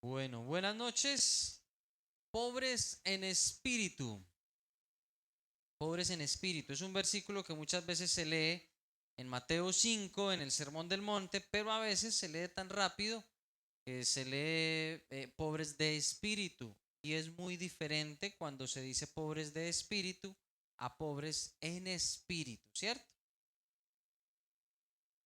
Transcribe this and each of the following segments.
Bueno, buenas noches. Pobres en espíritu. Pobres en espíritu. Es un versículo que muchas veces se lee en Mateo 5, en el Sermón del Monte, pero a veces se lee tan rápido que se lee pobres de espíritu. Y es muy diferente cuando se dice pobres de espíritu a pobres en espíritu, ¿cierto?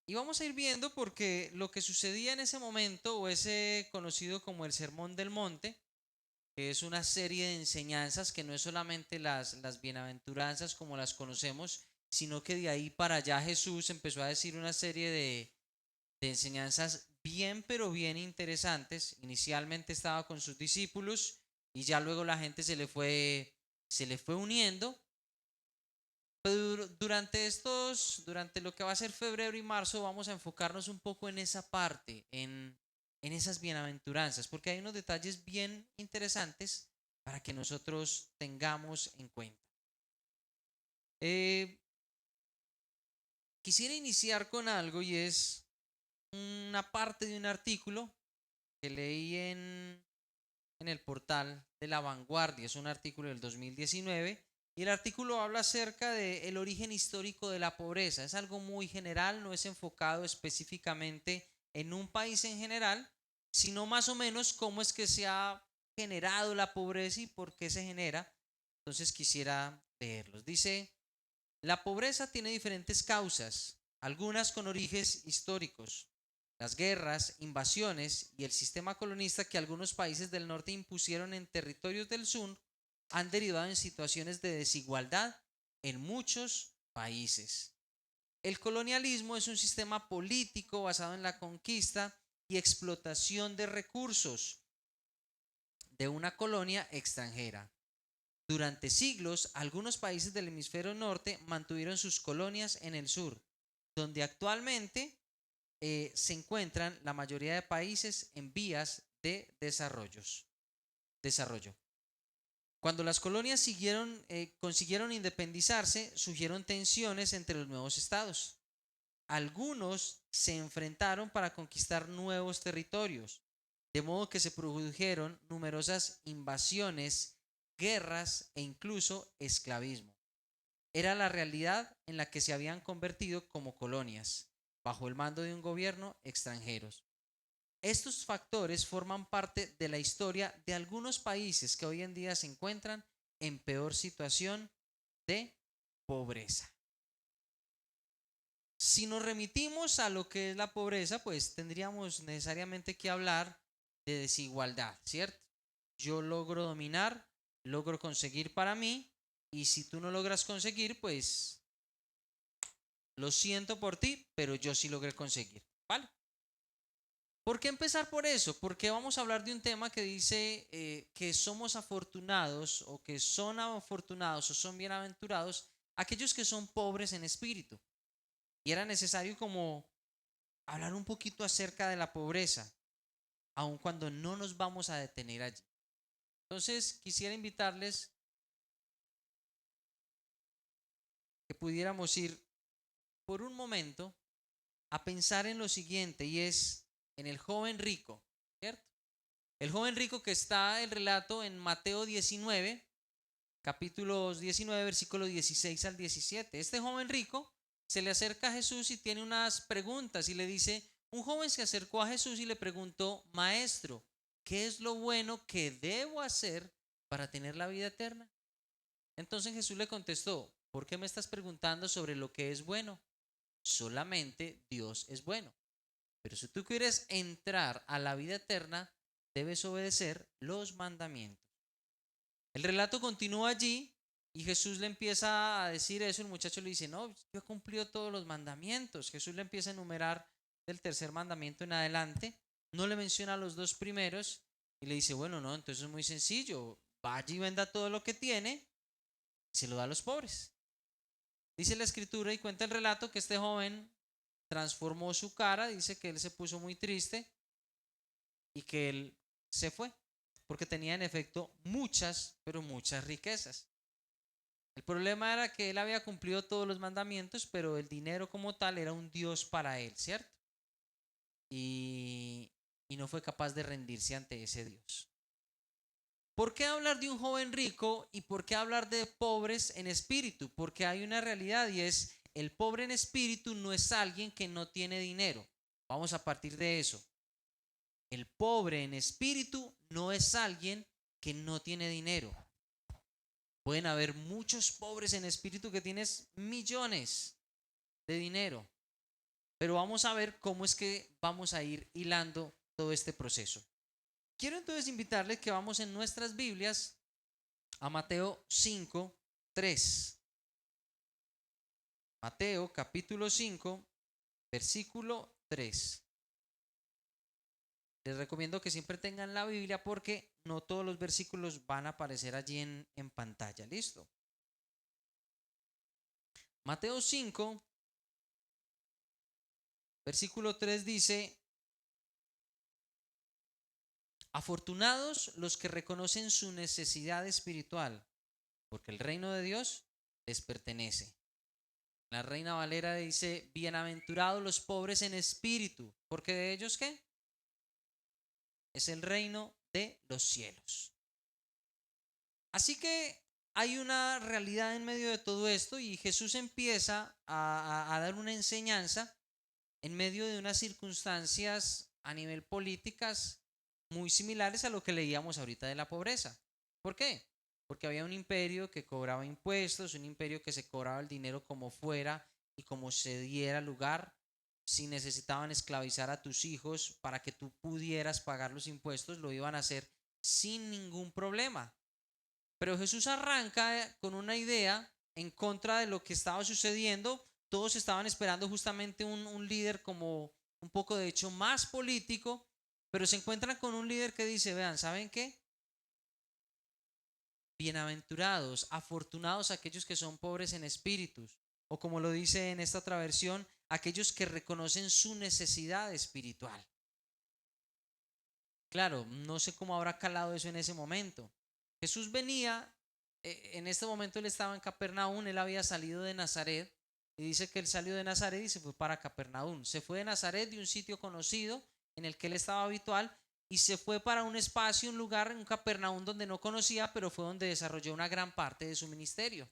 Y vamos a ir viendo porque lo que sucedía en ese momento, o ese conocido como el Sermón del Monte, que es una serie de enseñanzas que no es solamente las bienaventuranzas como las conocemos, sino que de ahí para allá Jesús empezó a decir una serie de enseñanzas bien, pero bien interesantes. Inicialmente estaba con sus discípulos y ya luego la gente se le fue uniendo. Pero durante lo que va a ser febrero y marzo, vamos a enfocarnos un poco en esa parte, en esas bienaventuranzas, porque hay unos detalles bien interesantes para que nosotros tengamos en cuenta. Eh, Quisiera iniciar con algo y es una parte de un artículo que leí en el portal de La Vanguardia. Es un artículo del 2019 y el artículo habla acerca del origen histórico de la pobreza. Es algo muy general, no es enfocado específicamente en un país en general, sino más o menos cómo es que se ha generado la pobreza y por qué se genera. Entonces quisiera leerlos. Dice, la pobreza tiene diferentes causas, algunas con orígenes históricos. Las guerras, invasiones y el sistema colonista que algunos países del norte impusieron en territorios del sur han derivado en situaciones de desigualdad en muchos países. El colonialismo es un sistema político basado en la conquista y explotación de recursos de una colonia extranjera. Durante siglos, algunos países del hemisferio norte mantuvieron sus colonias en el sur, donde actualmente se encuentran la mayoría de países en vías de desarrollo. Cuando las colonias consiguieron independizarse, surgieron tensiones entre los nuevos estados. Algunos se enfrentaron para conquistar nuevos territorios, de modo que se produjeron numerosas invasiones, guerras e incluso esclavismo. Era la realidad en la que se habían convertido como colonias, bajo el mando de un gobierno extranjeros. Estos factores forman parte de la historia de algunos países que hoy en día se encuentran en peor situación de pobreza. Si nos remitimos a lo que es la pobreza, pues tendríamos necesariamente que hablar de desigualdad, ¿cierto? Yo logro dominar, logro conseguir para mí, y si tú no logras conseguir, pues lo siento por ti, pero yo sí logré conseguir, ¿vale? ¿Por qué empezar por eso? Porque vamos a hablar de un tema que dice que somos afortunados o que son afortunados o son bienaventurados aquellos que son pobres en espíritu. Y era necesario como hablar un poquito acerca de la pobreza, aun cuando no nos vamos a detener allí. Entonces quisiera invitarles que pudiéramos ir por un momento a pensar en lo siguiente y es en el joven rico, ¿cierto? El joven rico que está el relato en Mateo 19, capítulos 19, versículo 16 al 17. Este joven rico se le acerca a Jesús y tiene unas preguntas y le dice, un joven se acercó a Jesús y le preguntó, maestro, ¿qué es lo bueno que debo hacer para tener la vida eterna? Entonces Jesús le contestó, ¿por qué me estás preguntando sobre lo que es bueno? Solamente Dios es bueno. Pero si tú quieres entrar a la vida eterna, debes obedecer los mandamientos. El relato continúa allí y Jesús le empieza a decir eso. El muchacho le dice, no, yo he cumplido todos los mandamientos. Jesús le empieza a enumerar del tercer mandamiento en adelante. No le menciona los dos primeros y le dice, bueno, no, entonces es muy sencillo. Vaya y venda todo lo que tiene, se lo da a los pobres. Dice la escritura y cuenta el relato que este joven transformó su cara, dice que él se puso muy triste y que él se fue, porque tenía en efecto muchas, pero muchas riquezas. El problema era que él había cumplido todos los mandamientos, pero el dinero como tal era un Dios para él, ¿cierto? Y y no fue capaz de rendirse ante ese Dios. ¿Por qué hablar de un joven rico y por qué hablar de pobres en espíritu? Porque hay una realidad y es: el pobre en espíritu no es alguien que no tiene dinero. Vamos a partir de eso. El pobre en espíritu no es alguien que no tiene dinero. Pueden haber muchos pobres en espíritu que tienes millones de dinero, pero vamos a ver cómo es que vamos a ir hilando todo este proceso. Quiero entonces invitarles que vamos en nuestras Biblias a Mateo 5, 3. Mateo capítulo 5, versículo 3. Les recomiendo que siempre tengan la Biblia porque no todos los versículos van a aparecer allí en pantalla. ¿Listo? Mateo 5, versículo 3 dice: afortunados los que reconocen su necesidad espiritual, porque el reino de Dios les pertenece. La Reina Valera dice: bienaventurados los pobres en espíritu, porque de ellos ¿qué? Es el reino de los cielos. Así que hay una realidad en medio de todo esto y Jesús empieza a dar una enseñanza en medio de unas circunstancias a nivel políticas muy similares a lo que leíamos ahorita de la pobreza. ¿Por qué? Porque había un imperio que cobraba impuestos, un imperio que se cobraba el dinero como fuera y como se diera lugar. Si necesitaban esclavizar a tus hijos para que tú pudieras pagar los impuestos, lo iban a hacer sin ningún problema. Pero Jesús arranca con una idea en contra de lo que estaba sucediendo. Todos estaban esperando justamente un líder como un poco de hecho más político, pero se encuentran con un líder que dice: vean, ¿saben qué? Bienaventurados, afortunados aquellos que son pobres en espíritus, o como lo dice en esta otra versión, aquellos que reconocen su necesidad espiritual. Claro, no sé cómo habrá calado eso en ese momento. Jesús venía, en este momento él estaba en Capernaum, él había salido de Nazaret, y dice que él salió de Nazaret y se fue para Capernaum. Se fue de Nazaret, de un sitio conocido en el que él estaba habitual, y se fue para un espacio, un lugar, un Capernaum donde no conocía, pero fue donde desarrolló una gran parte de su ministerio.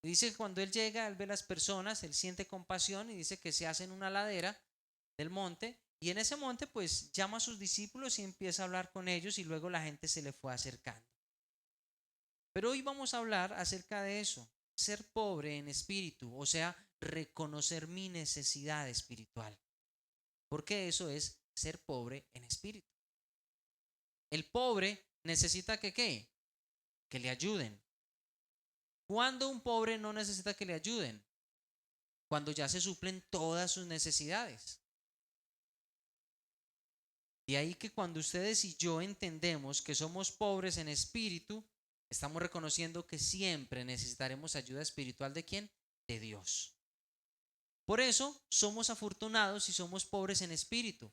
Y dice que cuando él llega, él ve las personas, él siente compasión y dice que se hace en una ladera del monte, y en ese monte pues llama a sus discípulos y empieza a hablar con ellos, y luego la gente se le fue acercando. Pero hoy vamos a hablar acerca de eso: ser pobre en espíritu, o sea, reconocer mi necesidad espiritual. Porque eso es ser pobre en espíritu. El pobre necesita que ¿qué? Que le ayuden. ¿Cuándo un pobre no necesita que le ayuden? Cuando ya se suplen todas sus necesidades. De ahí que cuando ustedes y yo entendemos que somos pobres en espíritu, estamos reconociendo que siempre necesitaremos ayuda espiritual. ¿De quién? De Dios. Por eso somos afortunados si somos pobres en espíritu.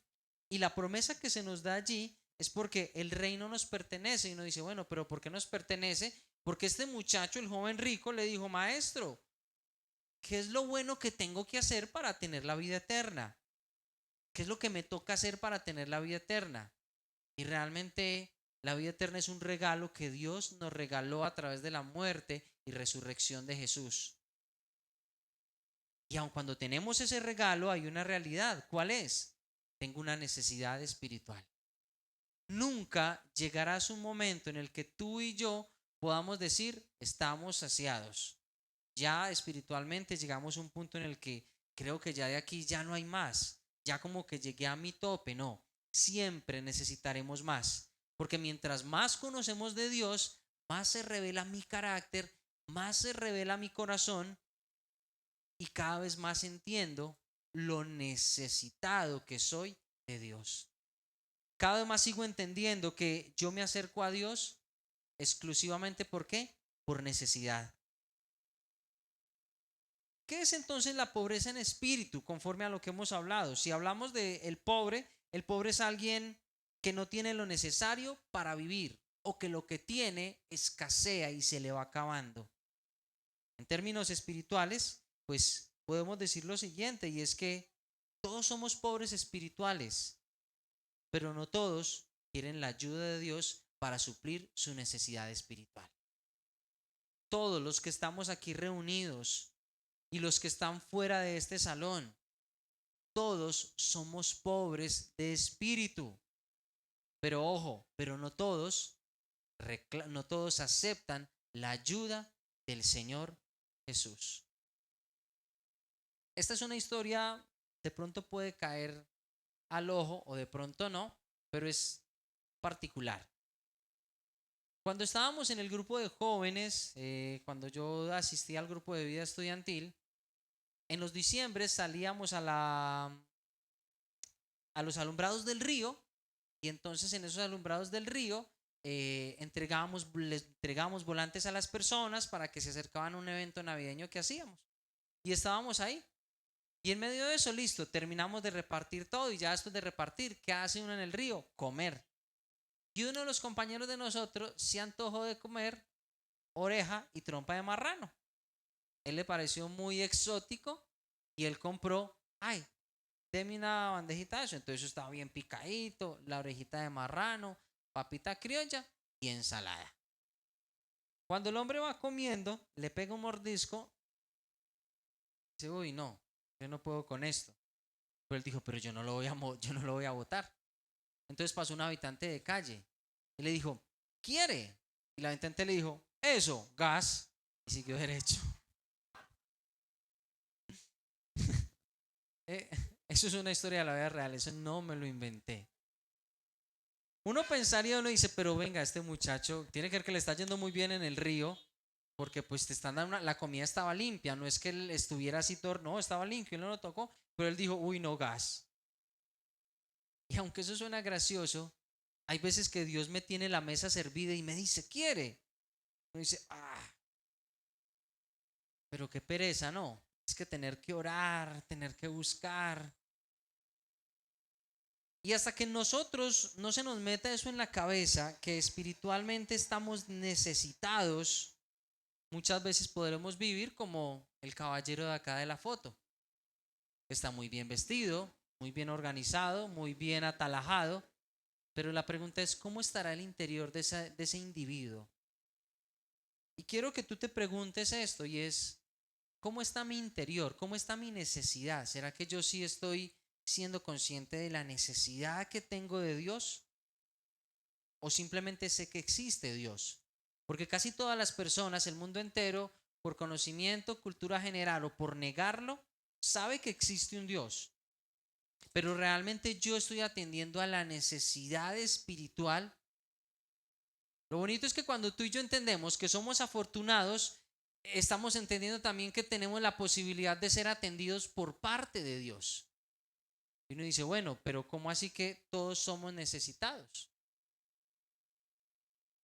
Y la promesa que se nos da allí es porque el reino nos pertenece. Y uno dice: bueno, pero ¿por qué nos pertenece? Porque este muchacho, el joven rico, le dijo: maestro, ¿qué es lo bueno que tengo que hacer para tener la vida eterna? ¿Qué es lo que me toca hacer para tener la vida eterna? Y realmente la vida eterna es un regalo que Dios nos regaló a través de la muerte y resurrección de Jesús. Y aun cuando tenemos ese regalo, hay una realidad. ¿Cuál es? Tengo una necesidad espiritual. Nunca llegarás un momento en el que tú y yo podamos decir: estamos saciados. Ya espiritualmente llegamos a un punto en el que creo que ya de aquí ya no hay más. Ya como que llegué a mi tope. No, siempre necesitaremos más. Porque mientras más conocemos de Dios, más se revela mi carácter, más se revela mi corazón, y cada vez más entiendo lo necesitado que soy de Dios. Cada vez más sigo entendiendo que yo me acerco a Dios exclusivamente ¿por qué? Por necesidad. ¿Qué es entonces la pobreza en espíritu conforme a lo que hemos hablado? Si hablamos de el pobre es alguien que no tiene lo necesario para vivir, o que lo que tiene escasea y se le va acabando. En términos espirituales, pues podemos decir lo siguiente, y es que todos somos pobres espirituales. pero no todos quieren la ayuda de Dios para suplir su necesidad espiritual. Todos los que estamos aquí reunidos y los que están fuera de este salón, todos somos pobres de espíritu. Pero ojo, pero no todos aceptan la ayuda del Señor Jesús. Esta es una historia, de pronto puede caer al ojo o de pronto no, pero es particular. Cuando estábamos en el grupo de jóvenes, cuando yo asistí al grupo de vida estudiantil, en los diciembres salíamos a los alumbrados del río, y entonces en esos alumbrados del río les entregábamos volantes a las personas para que se acercaban a un evento navideño que hacíamos. Y estábamos ahí. Y en medio de eso, listo, terminamos de repartir todo, y ya después de repartir, ¿qué hace uno en el río? Comer. Y uno de los compañeros de nosotros se antojó de comer oreja y trompa de marrano. Él le pareció muy exótico y él compró, ay, deme una bandejita de eso. Entonces eso estaba bien picadito, la orejita de marrano, papita criolla y ensalada. Cuando el hombre va comiendo, le pega un mordisco, dice, uy, no, yo no puedo con esto. Pero él dijo, pero yo no lo voy a botar. Entonces pasó un habitante de calle y le dijo, ¿quiere? Y la habitante le dijo, eso, gas, y siguió derecho. Eso es una historia de la vida real, eso no me lo inventé. Uno pensaría, uno dice, pero venga, este muchacho tiene que ver que le está yendo muy bien en el río, porque pues te están dando la comida estaba limpia, no es que él estuviera así todo, no, estaba limpio, él no lo tocó, pero él dijo, uy, no, gas. Y aunque eso suena gracioso, hay veces que Dios me tiene la mesa servida y me dice, ¿quiere? Uno dice, pero qué pereza, ¿no? Es que tener que orar, tener que buscar. Y hasta que nosotros no se nos meta eso en la cabeza, que espiritualmente estamos necesitados, muchas veces podremos vivir como el caballero de acá de la foto. Está muy bien vestido, muy bien organizado, muy bien atalajado, pero la pregunta es, ¿cómo estará el interior de ese individuo? Y quiero que tú te preguntes esto, y es, ¿cómo está mi interior? ¿Cómo está mi necesidad? ¿Será que yo sí estoy siendo consciente de la necesidad que tengo de Dios? ¿O simplemente sé que existe Dios? Porque casi todas las personas, el mundo entero, por conocimiento, cultura general o por negarlo, sabe que existe un Dios. Pero realmente yo estoy atendiendo a la necesidad espiritual. Lo bonito es que cuando tú y yo entendemos que somos afortunados, estamos entendiendo también que tenemos la posibilidad de ser atendidos por parte de Dios. Y uno dice, bueno, pero ¿cómo así que todos somos necesitados?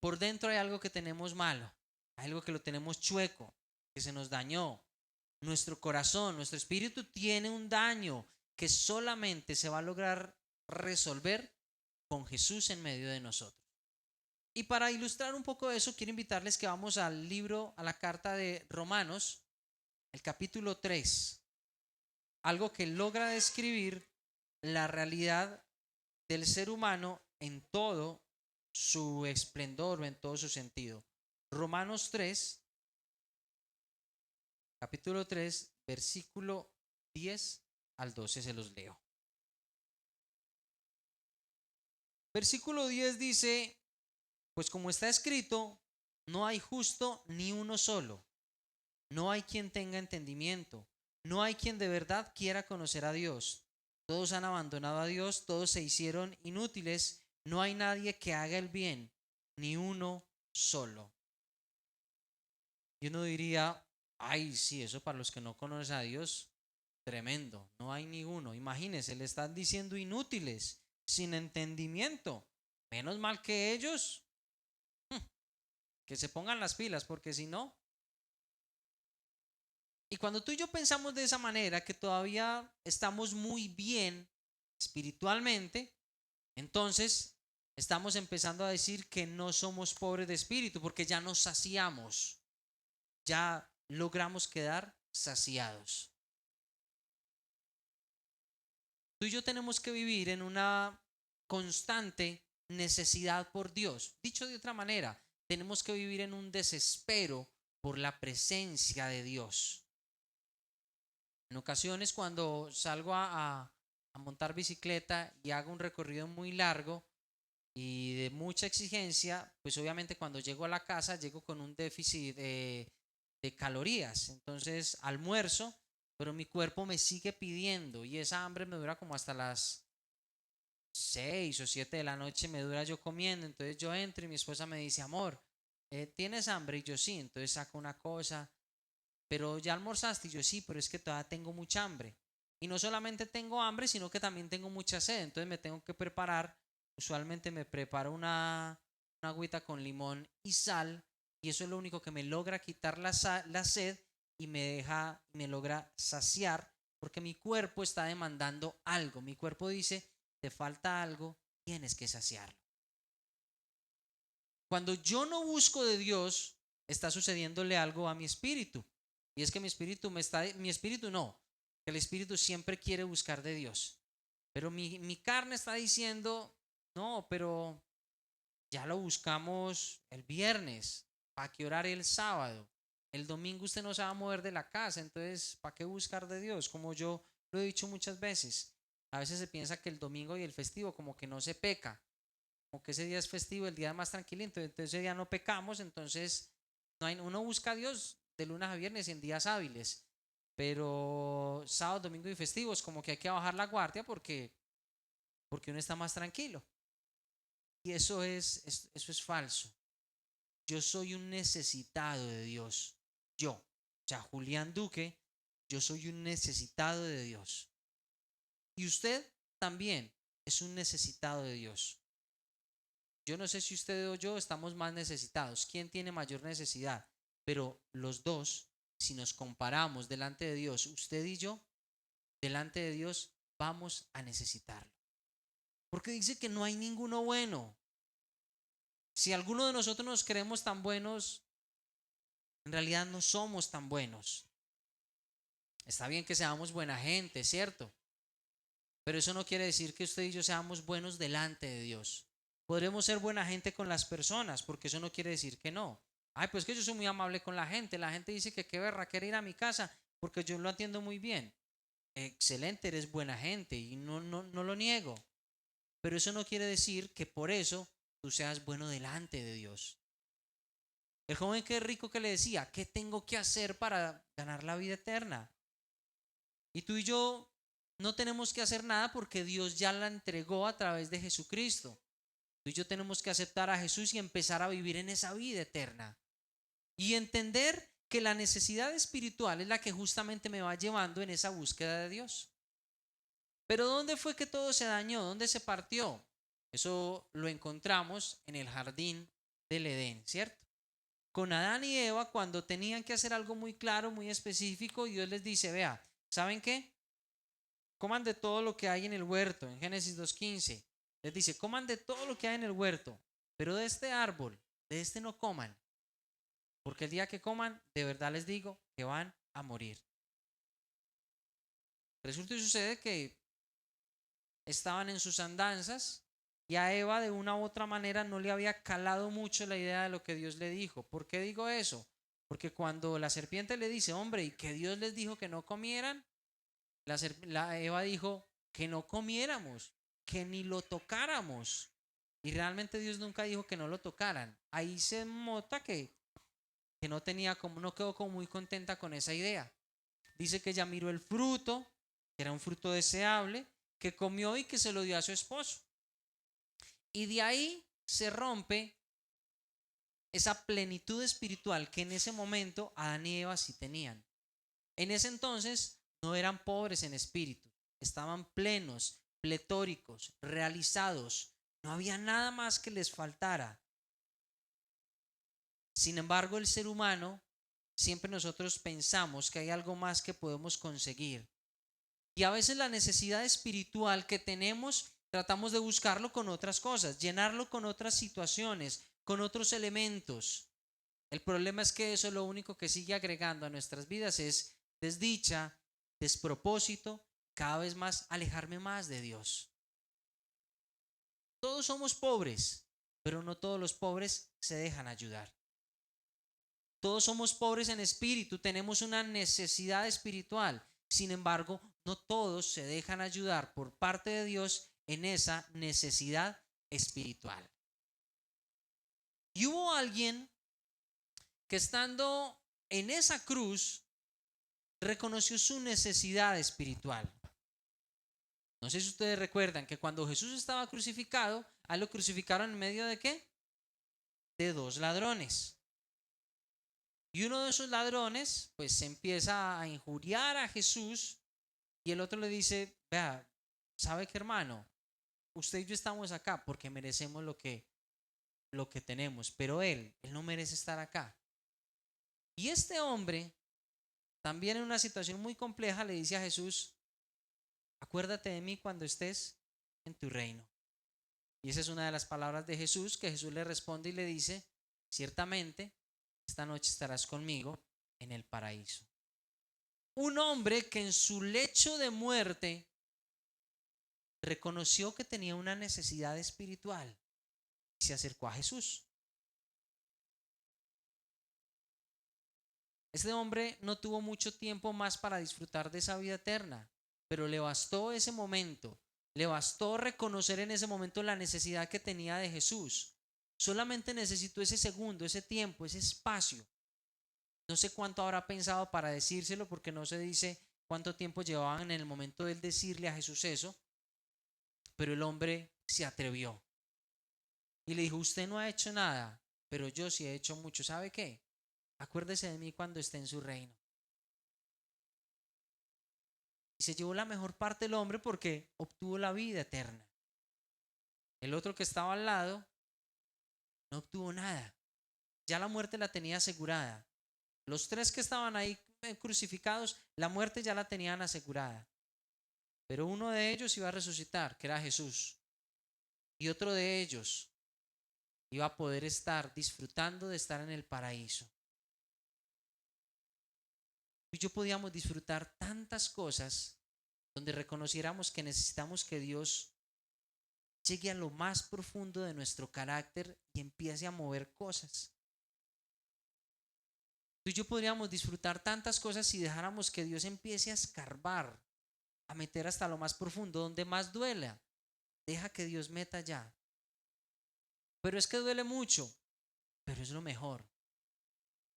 Por dentro hay algo que tenemos malo, hay algo que lo tenemos chueco, que se nos dañó. Nuestro corazón, nuestro espíritu tiene un daño que solamente se va a lograr resolver con Jesús en medio de nosotros. Y para ilustrar un poco eso, quiero invitarles que vamos al libro, a la carta de Romanos, el capítulo 3, algo que logra describir la realidad del ser humano en todo su esplendor o en todo su sentido. Romanos 3, capítulo 3, versículo 10 al 12, se los leo. Versículo 10 dice, pues como está escrito, no hay justo ni uno solo, no hay quien tenga entendimiento, no hay quien de verdad quiera conocer a Dios. Todos han abandonado a Dios, todos se hicieron inútiles, no hay nadie que haga el bien, ni uno solo. Y uno diría, ay, sí, eso para los que no conocen a Dios, tremendo, no hay ninguno. Imagínense, le están diciendo inútiles, sin entendimiento. Menos mal que ellos, que se pongan las pilas, porque si no. Y cuando tú y yo pensamos de esa manera, que todavía estamos muy bien espiritualmente, entonces estamos empezando a decir que no somos pobres de espíritu, porque ya nos saciamos, ya logramos quedar saciados. Tú y yo tenemos que vivir en una constante necesidad por Dios. Dicho de otra manera, tenemos que vivir en un desespero por la presencia de Dios. En ocasiones cuando salgo a montar bicicleta y hago un recorrido muy largo y de mucha exigencia, pues obviamente cuando llego a la casa llego con un déficit de calorías. Entonces almuerzo, pero mi cuerpo me sigue pidiendo y esa hambre me dura como hasta las 6 o 7 de la noche me dura yo comiendo. Entonces yo entro y mi esposa me dice, amor, ¿tienes hambre? Y yo sí. Entonces saco una cosa, pero ya almorzaste. Y yo sí, pero es que todavía tengo mucha hambre. Y no solamente tengo hambre, sino que también tengo mucha sed. Entonces me tengo que preparar. Usualmente me preparo una agüita con limón y sal. Y eso es lo único que me logra quitar la sed y me logra saciar. Porque mi cuerpo está demandando algo. Mi cuerpo dice, te falta algo, tienes que saciarlo. Cuando yo no busco de Dios, está sucediéndole algo a mi espíritu. Y es que mi espíritu no, que el espíritu siempre quiere buscar de Dios. Pero mi carne está diciendo, no, pero ya lo buscamos el viernes, ¿para qué orar el sábado? El domingo usted no se va a mover de la casa, entonces, ¿para qué buscar de Dios? Como yo lo he dicho muchas veces, a veces se piensa que el domingo y el festivo como que no se peca, como que ese día es festivo, el día más tranquilito, entonces ese día no pecamos, entonces uno busca a Dios de lunes a viernes en días hábiles, pero sábado, domingo y festivos como que hay que bajar la guardia porque uno está más tranquilo. Y eso es falso. Yo soy un necesitado de Dios. Yo, o sea, Julián Duque, yo soy un necesitado de Dios. Y usted también es un necesitado de Dios. Yo no sé si usted o yo estamos más necesitados. ¿Quién tiene mayor necesidad? Pero los dos, si nos comparamos delante de Dios, usted y yo, delante de Dios, vamos a necesitarlo. Porque dice que no hay ninguno bueno. Si alguno de nosotros nos creemos tan buenos, en realidad no somos tan buenos. Está bien que seamos buena gente, ¿cierto? Pero eso no quiere decir que usted y yo seamos buenos delante de Dios. Podremos ser buena gente con las personas, porque eso no quiere decir que no. Ay, pues que yo soy muy amable con la gente. La gente dice que qué verra quiere ir a mi casa porque yo lo atiendo muy bien. Excelente, eres buena gente y no lo niego. Pero eso no quiere decir que por eso tú seas bueno delante de Dios. El joven que es rico que le decía, ¿qué tengo que hacer para ganar la vida eterna? Y tú y yo no tenemos que hacer nada porque Dios ya la entregó a través de Jesucristo. Tú y yo tenemos que aceptar a Jesús y empezar a vivir en esa vida eterna. Y entender que la necesidad espiritual es la que justamente me va llevando en esa búsqueda de Dios. Pero ¿dónde fue que todo se dañó? ¿Dónde se partió? Eso lo encontramos en el jardín del Edén, ¿cierto? Con Adán y Eva, cuando tenían que hacer algo muy claro, muy específico, Dios les dice, vea, ¿saben qué? Coman de todo lo que hay en el huerto, en Génesis 2:15. Les dice, coman de todo lo que hay en el huerto, pero de este árbol, de este no coman, porque el día que coman, de verdad les digo que van a morir. Resulta y sucede que estaban en sus andanzas y a Eva de una u otra manera no le había calado mucho la idea de lo que Dios le dijo. ¿Por qué digo eso? Porque cuando la serpiente le dice, hombre, ¿y que Dios les dijo que no comieran? La Eva dijo que no comiéramos, que ni lo tocáramos. Y realmente Dios nunca dijo que no lo tocaran. Ahí se nota que no tenía como, no quedó como muy contenta con esa idea. Dice que ella miró el fruto, que era un fruto deseable, que comió y que se lo dio a su esposo. Y de ahí se rompe esa plenitud espiritual que en ese momento Adán y Eva sí tenían. En ese entonces no eran pobres en espíritu, estaban plenos, pletóricos, realizados. No había nada más que les faltara. Sin embargo, el ser humano, siempre nosotros pensamos que hay algo más que podemos conseguir. Y a veces la necesidad espiritual que tenemos, tratamos de buscarlo con otras cosas, llenarlo con otras situaciones, con otros elementos. El problema es que eso lo único que sigue agregando a nuestras vidas es desdicha, despropósito, cada vez más alejarme más de Dios. Todos somos pobres, pero no todos los pobres se dejan ayudar. Todos somos pobres en espíritu, tenemos una necesidad espiritual. Sin embargo, no todos se dejan ayudar por parte de Dios en esa necesidad espiritual. Y hubo alguien que estando en esa cruz reconoció su necesidad espiritual. No sé si ustedes recuerdan que cuando Jesús estaba crucificado, a él lo crucificaron en medio de ¿qué? De dos ladrones. Y uno de esos ladrones pues se empieza a injuriar a Jesús y el otro le dice, vea, ¿sabe qué, hermano? Usted y yo estamos acá porque merecemos lo que tenemos, pero él no merece estar acá. Y este hombre, también en una situación muy compleja, le dice a Jesús, acuérdate de mí cuando estés en tu reino. Y esa es una de las palabras de Jesús, que Jesús le responde y le dice, ciertamente, esta noche estarás conmigo en el paraíso. Un hombre que en su lecho de muerte reconoció que tenía una necesidad espiritual y se acercó a Jesús. Este hombre no tuvo mucho tiempo más para disfrutar de esa vida eterna, pero le bastó ese momento, le bastó reconocer en ese momento la necesidad que tenía de Jesús. Solamente necesitó ese segundo, ese tiempo, ese espacio. No sé cuánto habrá pensado para decírselo, porque no se dice cuánto tiempo llevaban en el momento de él decirle a Jesús eso, pero el hombre se atrevió y le dijo, usted no ha hecho nada, pero yo sí he hecho mucho. ¿Sabe qué? Acuérdese de mí cuando esté en su reino. Y se llevó la mejor parte del hombre porque obtuvo la vida eterna. El otro que estaba al lado no obtuvo nada. Ya la muerte la tenía asegurada. Los tres que estaban ahí crucificados, la muerte ya la tenían asegurada. Pero uno de ellos iba a resucitar, que era Jesús. Y otro de ellos iba a poder estar disfrutando de estar en el paraíso. Y yo podíamos disfrutar tantas cosas donde reconociéramos que necesitamos que Dios llegue a lo más profundo de nuestro carácter y empiece a mover cosas. Tú y yo podríamos disfrutar tantas cosas si dejáramos que Dios empiece a escarbar, a meter hasta lo más profundo, donde más duela. Deja que Dios meta allá. Pero es que duele mucho, pero es lo mejor.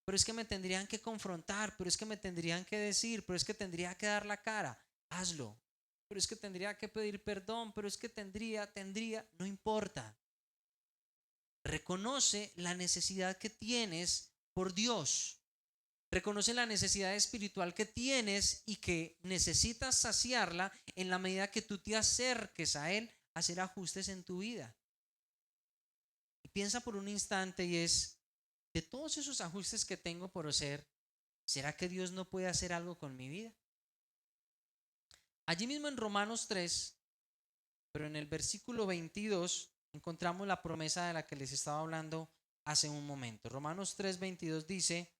Pero es que me tendrían que confrontar, pero es que me tendrían que decir, pero es que tendría que dar la cara. Hazlo. Pero es que tendría que pedir perdón, pero es que tendría, no importa. Reconoce la necesidad que tienes por Dios. Reconoce la necesidad espiritual que tienes y que necesitas saciarla en la medida que tú te acerques a Él a hacer ajustes en tu vida. Y piensa por un instante y es, de todos esos ajustes que tengo por hacer, ¿será que Dios no puede hacer algo con mi vida? Allí mismo en Romanos 3, pero en el versículo 22, encontramos la promesa de la que les estaba hablando hace un momento. Romanos 3:22 dice,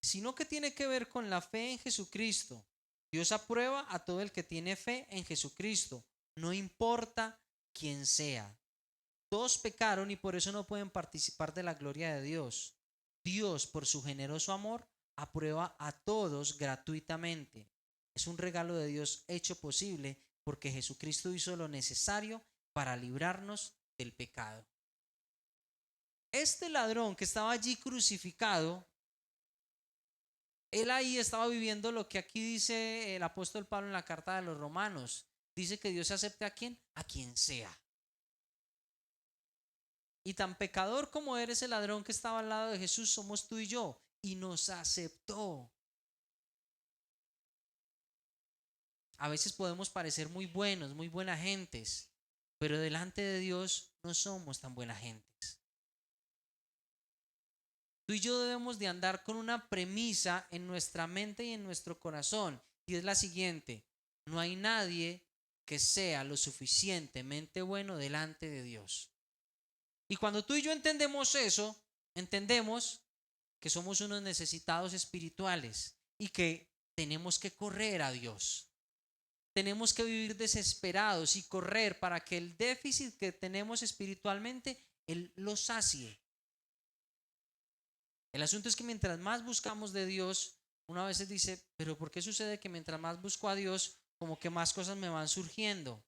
sino que tiene que ver con la fe en Jesucristo. Dios aprueba a todo el que tiene fe en Jesucristo, no importa quién sea. Todos pecaron y por eso no pueden participar de la gloria de Dios. Dios, por su generoso amor, aprueba a todos gratuitamente. Es un regalo de Dios hecho posible porque Jesucristo hizo lo necesario para librarnos del pecado. Este ladrón que estaba allí crucificado, él ahí estaba viviendo lo que aquí dice el apóstol Pablo en la carta de los Romanos. Dice que Dios acepte a quien, a quien sea. Y tan pecador como eres el ladrón que estaba al lado de Jesús, somos tú y yo. Y nos aceptó. A veces podemos parecer muy buenos, muy buenas gentes, pero delante de Dios no somos tan buenas gentes. Tú y yo debemos de andar con una premisa en nuestra mente y en nuestro corazón, y es la siguiente: no hay nadie que sea lo suficientemente bueno delante de Dios. Y cuando tú y yo entendemos eso, entendemos que somos unos necesitados espirituales y que tenemos que correr a Dios. tenemos que vivir desesperados y correr para que el déficit que tenemos espiritualmente, Él lo sacie. El asunto es que mientras más buscamos de Dios, uno a veces dice, pero ¿por qué sucede que mientras más busco a Dios, como que más cosas me van surgiendo?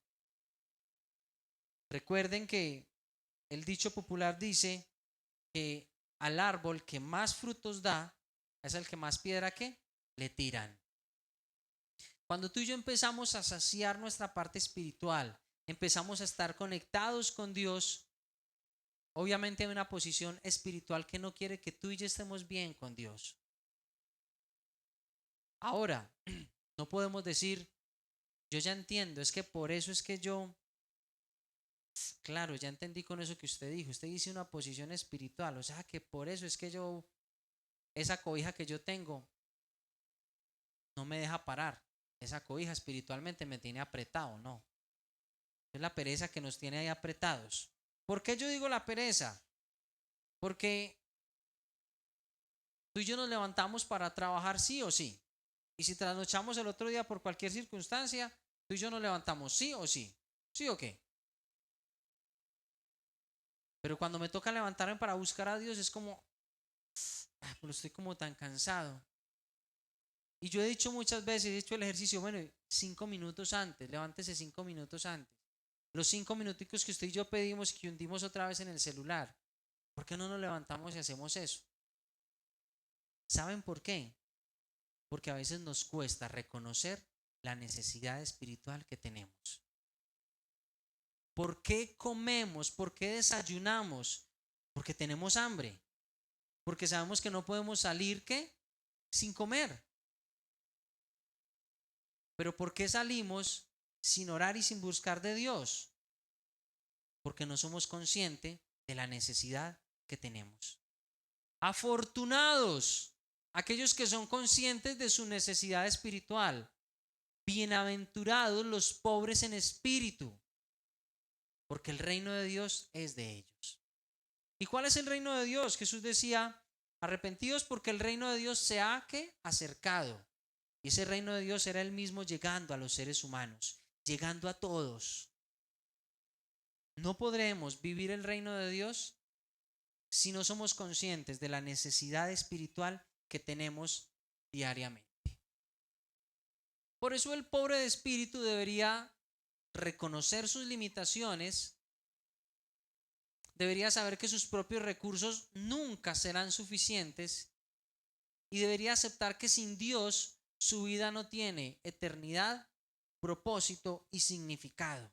Recuerden que el dicho popular dice que al árbol que más frutos da es el que más piedra que le tiran. Cuando tú y yo empezamos a saciar nuestra parte espiritual, empezamos a estar conectados con Dios, obviamente hay una posición espiritual que no quiere que tú y yo estemos bien con Dios. Ahora, no podemos decir, yo ya entiendo, es que por eso es que yo, claro, ya entendí con eso que usted dice una posición espiritual, o sea que por eso es que yo, esa cobija que yo tengo, no me deja parar, esa cobija espiritualmente me tiene apretado, no, es la pereza que nos tiene ahí apretados. ¿Por qué yo digo la pereza? Porque tú y yo nos levantamos para trabajar sí o sí, y si trasnochamos el otro día por cualquier circunstancia, tú y yo nos levantamos sí o sí, sí o qué. Pero cuando me toca levantarme para buscar a Dios es como, pero estoy como tan cansado. Y yo he dicho muchas veces, he hecho el ejercicio, bueno, 5 minutos antes, levántese 5 minutos antes. Los 5 minuticos que usted y yo pedimos y que hundimos otra vez en el celular. ¿Por qué no nos levantamos y hacemos eso? ¿Saben por qué? Porque a veces nos cuesta reconocer la necesidad espiritual que tenemos. ¿Por qué comemos? ¿Por qué desayunamos? Porque tenemos hambre. Porque sabemos que no podemos salir, ¿qué? Sin comer. Pero ¿por qué salimos sin orar y sin buscar de Dios? Porque no somos conscientes de la necesidad que tenemos. Afortunados aquellos que son conscientes de su necesidad espiritual. Bienaventurados los pobres en espíritu, porque el reino de Dios es de ellos. ¿Y cuál es el reino de Dios? Jesús decía, arrepentidos porque el reino de Dios se ha acercado. Y ese reino de Dios era el mismo llegando a los seres humanos, llegando a todos. No podremos vivir el reino de Dios si no somos conscientes de la necesidad espiritual que tenemos diariamente. Por eso el pobre de espíritu debería reconocer sus limitaciones, debería saber que sus propios recursos nunca serán suficientes y debería aceptar que sin Dios su vida no tiene eternidad, propósito y significado.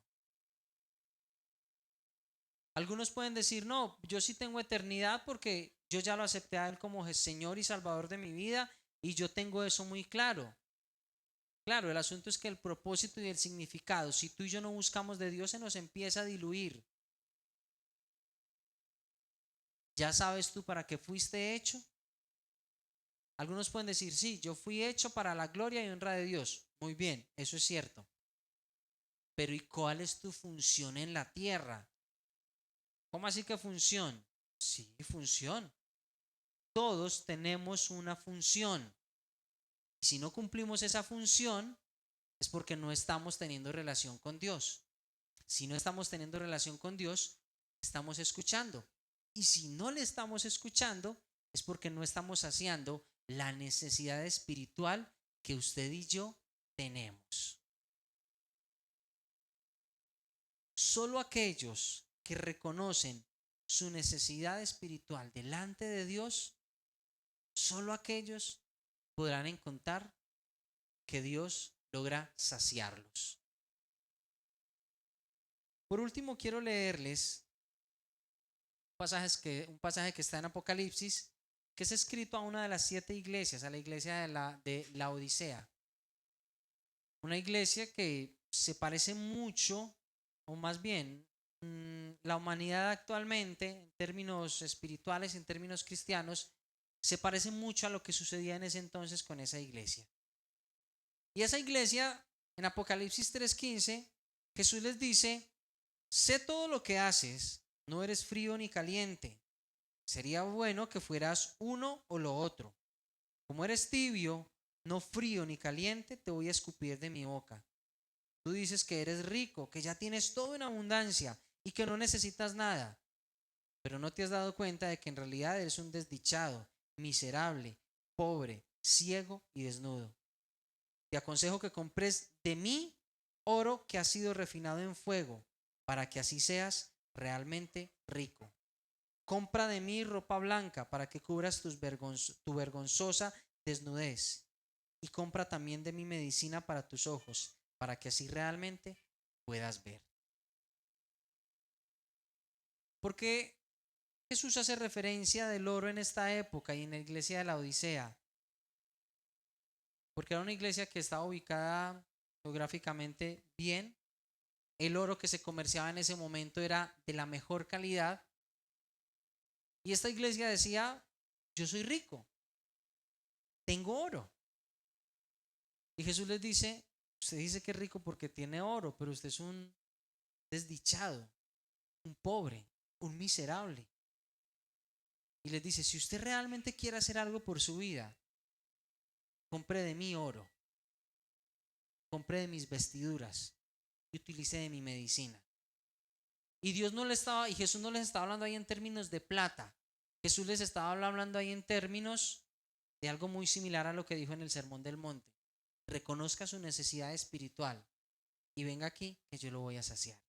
Algunos pueden decir, no, yo sí tengo eternidad porque yo ya lo acepté a Él como Señor y Salvador de mi vida y yo tengo eso muy claro. Claro, el asunto es que el propósito y el significado, si tú y yo no buscamos de Dios, se nos empieza a diluir. ¿Ya sabes tú para qué fuiste hecho? Algunos pueden decir, sí, yo fui hecho para la gloria y honra de Dios. Muy bien, eso es cierto. Pero ¿y cuál es tu función en la tierra? ¿Cómo así que función? Sí, función. Todos tenemos una función. Y si no cumplimos esa función, es porque no estamos teniendo relación con Dios. Si no estamos teniendo relación con Dios, estamos escuchando. Y si no le estamos escuchando, es porque no estamos saciando la necesidad espiritual que usted y yo tenemos. Solo aquellos que reconocen su necesidad espiritual delante de Dios, solo aquellos podrán encontrar que Dios logra saciarlos. Por último, quiero leerles un pasaje que está en Apocalipsis, que es escrito a una de las 7 iglesias, a la iglesia de la Odisea. Una iglesia que se parece mucho, o más bien, la humanidad actualmente, en términos espirituales, en términos cristianos, se parece mucho a lo que sucedía en ese entonces con esa iglesia. Y esa iglesia, en Apocalipsis 3:15, Jesús les dice, sé todo lo que haces, no eres frío ni caliente. Sería bueno que fueras uno o lo otro. Como eres tibio, no frío ni caliente, te voy a escupir de mi boca. Tú dices que eres rico, que ya tienes todo en abundancia y que no necesitas nada, pero no te has dado cuenta de que en realidad eres un desdichado, miserable, pobre, ciego y desnudo. Te aconsejo que compres de mí oro que ha sido refinado en fuego, para que así seas realmente rico. Compra de mí ropa blanca para que cubras tu vergonzosa desnudez. Y compra también de mí medicina para tus ojos, para que así realmente puedas ver. ¿Por qué Jesús hace referencia del oro en esta época y en la iglesia de la Odisea? Porque era una iglesia que estaba ubicada geográficamente bien. El oro que se comerciaba en ese momento era de la mejor calidad. Y esta iglesia decía, yo soy rico, tengo oro. Y Jesús les dice, usted dice que es rico porque tiene oro, pero usted es un desdichado, un pobre, un miserable. Y les dice, si usted realmente quiere hacer algo por su vida, compre de mí oro, compre de mis vestiduras y utilice de mi medicina. Y Jesús no les estaba hablando ahí en términos de plata. Jesús les estaba hablando ahí en términos de algo muy similar a lo que dijo en el Sermón del Monte. Reconozca su necesidad espiritual y venga aquí que yo lo voy a saciar.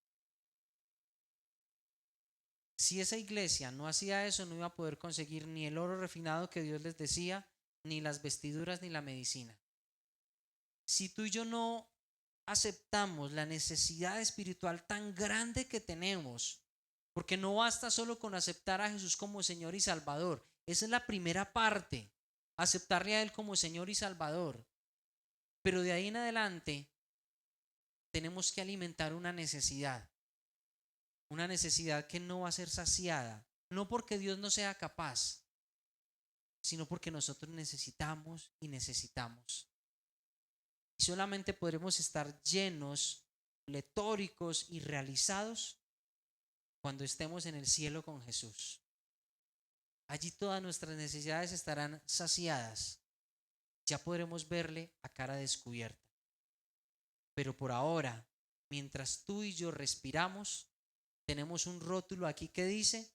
Si esa iglesia no hacía eso, no iba a poder conseguir ni el oro refinado que Dios les decía, ni las vestiduras, ni la medicina. Si tú y yo no aceptamos la necesidad espiritual tan grande que tenemos, porque no basta solo con aceptar a Jesús como Señor y Salvador, esa es la primera parte, aceptarle a Él como Señor y Salvador, pero de ahí en adelante tenemos que alimentar una necesidad que no va a ser saciada, no porque Dios no sea capaz, sino porque nosotros necesitamos y necesitamos. Y solamente podremos estar llenos, pletóricos y realizados cuando estemos en el cielo con Jesús. Allí todas nuestras necesidades estarán saciadas. Ya podremos verle a cara descubierta. Pero por ahora, mientras tú y yo respiramos, tenemos un rótulo aquí que dice,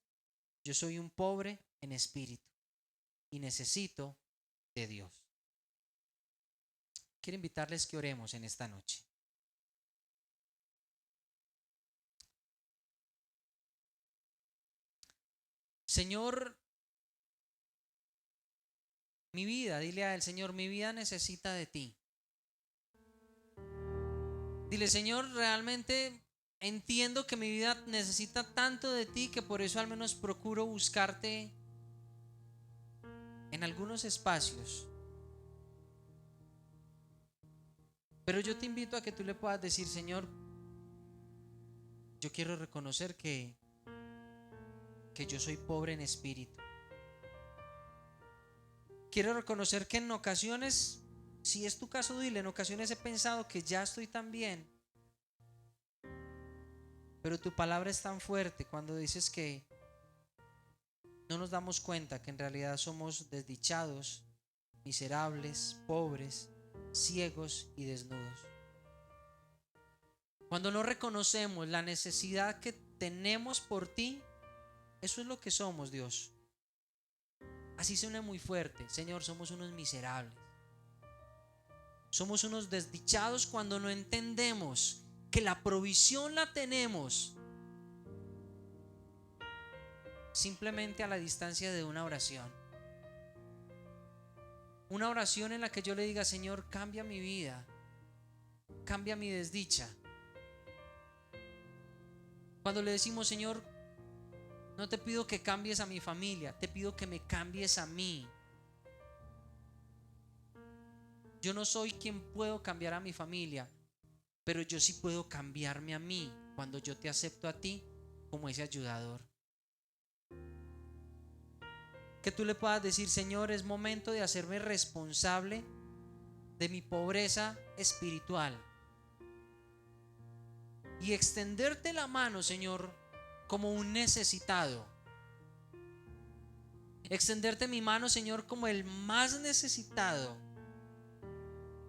yo soy un pobre en espíritu y necesito de Dios. Quiero invitarles que oremos en esta noche. Señor, mi vida, dile a él, Señor, mi vida necesita de ti. Dile, Señor, realmente entiendo que mi vida necesita tanto de ti que por eso al menos procuro buscarte en algunos espacios. Pero yo te invito a que tú le puedas decir, Señor, yo quiero reconocer que yo soy pobre en espíritu. Quiero reconocer que en ocasiones, si es tu caso, dile, en ocasiones he pensado que ya estoy tan bien. Pero tu palabra es tan fuerte cuando dices que no nos damos cuenta que en realidad somos desdichados, miserables, pobres, ciegos y desnudos. Cuando no reconocemos la necesidad que tenemos por ti, eso es lo que somos, Dios. Así suena muy fuerte. Señor, somos unos miserables. Somos unos desdichados cuando no entendemos que la provisión la tenemos simplemente a la distancia de una oración. Una oración en la que yo le diga, Señor, cambia mi vida, cambia mi desdicha. Cuando le decimos, Señor, no te pido que cambies a mi familia, te pido que me cambies a mí. Yo no soy quien puedo cambiar a mi familia, pero yo sí puedo cambiarme a mí cuando yo te acepto a ti como ese ayudador. Que tú le puedas decir, Señor, es momento de hacerme responsable de mi pobreza espiritual y extenderte la mano, Señor, como un necesitado. Extenderte mi mano, Señor, como el más necesitado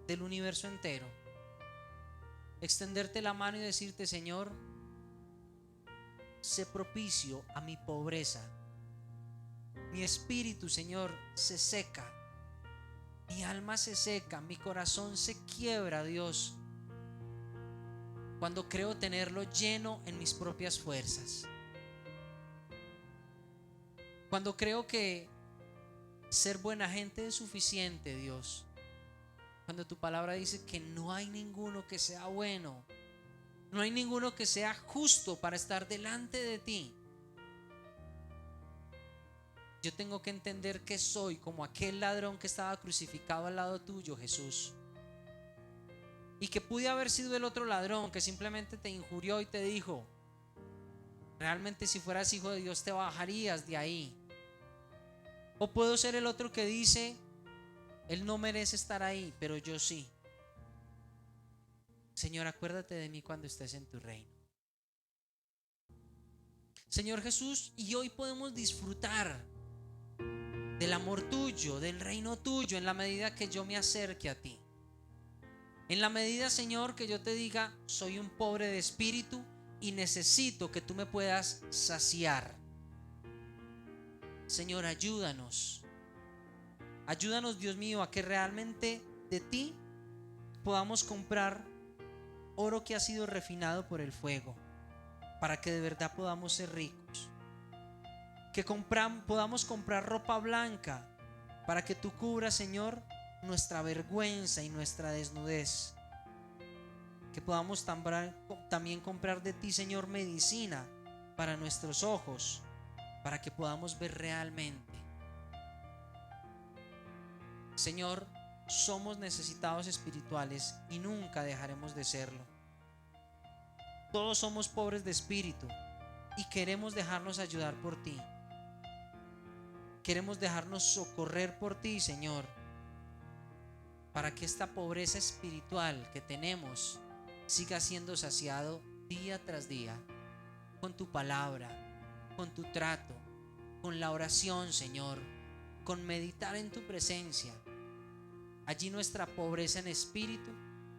del universo entero. extenderte la mano y decirte: Señor, sé propicio a mi pobreza. Mi espíritu, Señor, se seca. Mi alma se seca, mi corazón se quiebra, Dios, cuando creo tenerlo lleno en mis propias fuerzas. Cuando creo que ser buena gente es suficiente, Dios. Cuando tu palabra dice que no hay ninguno que sea bueno, no hay ninguno que sea justo para estar delante de ti. Yo tengo que entender que soy como aquel ladrón que estaba crucificado al lado tuyo, Jesús. Y que pude haber sido el otro ladrón que simplemente te injurió y te dijo: realmente si fueras hijo de Dios te bajarías de ahí. O puedo ser el otro que dice: él no merece estar ahí, pero yo sí. Señor, acuérdate de mí cuando estés en tu reino. Señor Jesús, y hoy podemos disfrutar del amor tuyo, del reino tuyo, en la medida que yo me acerque a ti. En la medida, Señor, que yo te diga: soy un pobre de espíritu y necesito que tú me puedas saciar. Señor, ayúdanos. Ayúdanos, Dios mío, a que realmente de ti podamos comprar oro que ha sido refinado por el fuego, para que de verdad podamos ser ricos. Que podamos comprar ropa blanca, para que tú cubras, Señor, nuestra vergüenza y nuestra desnudez. Que podamos también comprar de ti, Señor, medicina para nuestros ojos, para que podamos ver realmente. Señor, somos necesitados espirituales y nunca dejaremos de serlo. Todos somos pobres de espíritu y queremos dejarnos ayudar por ti. Queremos dejarnos socorrer por ti, Señor, para que esta pobreza espiritual que tenemos siga siendo saciado día tras día con tu palabra, con tu trato, con la oración, Señor, con meditar en tu presencia. Allí nuestra pobreza en espíritu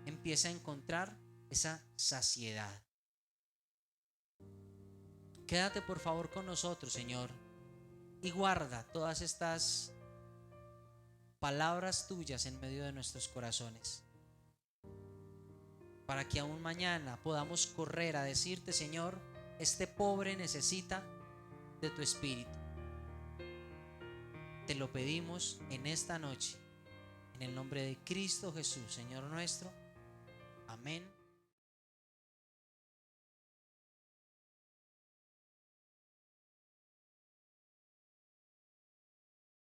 empieza a encontrar esa saciedad. Quédate por favor con nosotros, Señor, y guarda todas estas palabras tuyas en medio de nuestros corazones, para que aún mañana podamos correr a decirte: Señor, este pobre necesita de tu espíritu. Te lo pedimos en esta noche, en el nombre de Cristo Jesús, Señor nuestro. Amén.